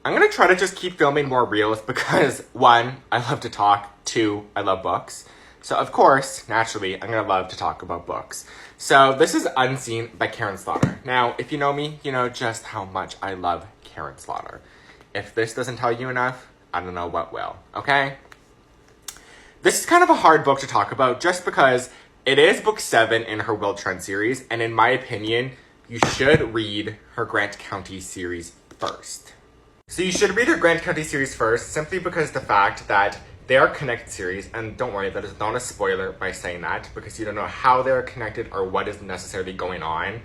I'm gonna try to just keep filming more reels because 1, I love to talk, 2, I love books. So of course, naturally, I'm gonna love to talk about books. So this is Unseen by Karin Slaughter. Now, if you know me, you know just how much I love Karin Slaughter. If this doesn't tell you enough, I don't know what will, okay? This is kind of a hard book to talk about just because it is book 7 in her Will Trent series, and in my opinion, you should read her Grant County series first. So you should read her Grant County series first simply because the fact that they are connected series, and don't worry, that is not a spoiler by saying that because you don't know how they're connected or what is necessarily going on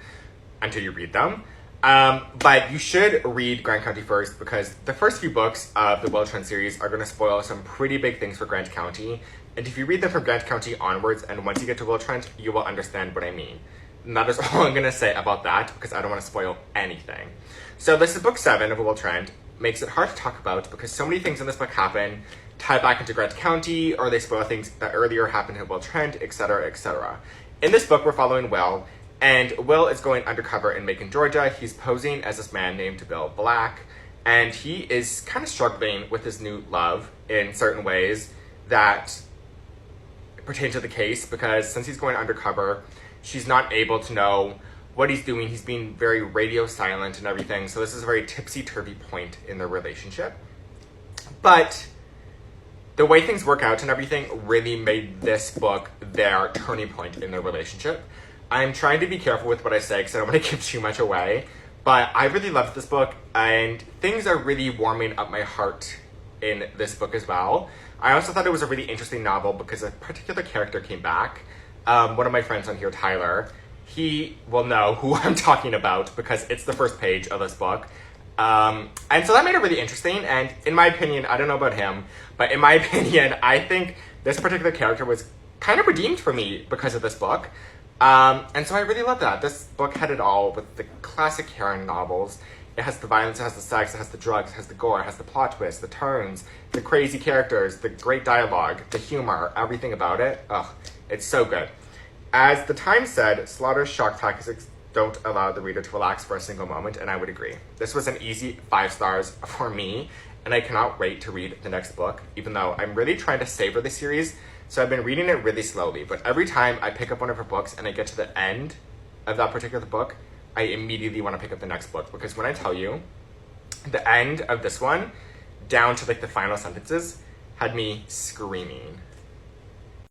until you read them. But you should read Grant County first because the first few books of the Will Trent series are going to spoil some pretty big things for Grant County. And if you read them from Grant County onwards, and once you get to Will Trent, you will understand what I mean. And that is all I'm going to say about that because I don't want to spoil anything. So this is book 7 of Will Trent. Makes it hard to talk about because so many things in this book happen, tie back into Grant County, or they spoil things that earlier happened in Will Trent, etc., etc. In this book, we're following Will, and Will is going undercover in Macon, Georgia. He's posing as this man named Bill Black, and he is kind of struggling with his new love in certain ways that pertain to the case because since he's going undercover, she's not able to know what he's doing. He's being very radio silent and everything. So this is a very tipsy-turvy point in their relationship. But the way things work out and everything really made this book their turning point in their relationship. I'm trying to be careful with what I say because I don't want to give too much away. But I really loved this book and things are really warming up my heart in this book as well. I also thought it was a really interesting novel because a particular character came back. One of my friends on here, Tyler, he will know who I'm talking about because it's the first page of this book. And so that made it really interesting. And in my opinion, I don't know about him, but in my opinion, I think this particular character was kind of redeemed for me because of this book. And so I really love that. This book had it all with the classic Karin novels. It has the violence, it has the sex, it has the drugs, it has the gore, it has the plot twists, the turns, the crazy characters, the great dialogue, the humor, everything about it. Ugh, it's so good. As the Times said, Slaughter's shock tactics don't allow the reader to relax for a single moment, and I would agree. This was an easy 5 stars for me, and I cannot wait to read the next book, even though I'm really trying to savor the series, so I've been reading it really slowly. But every time I pick up one of her books and I get to the end of that particular book, I immediately want to pick up the next book, because when I tell you, the end of this one, down to like the final sentences, had me screaming.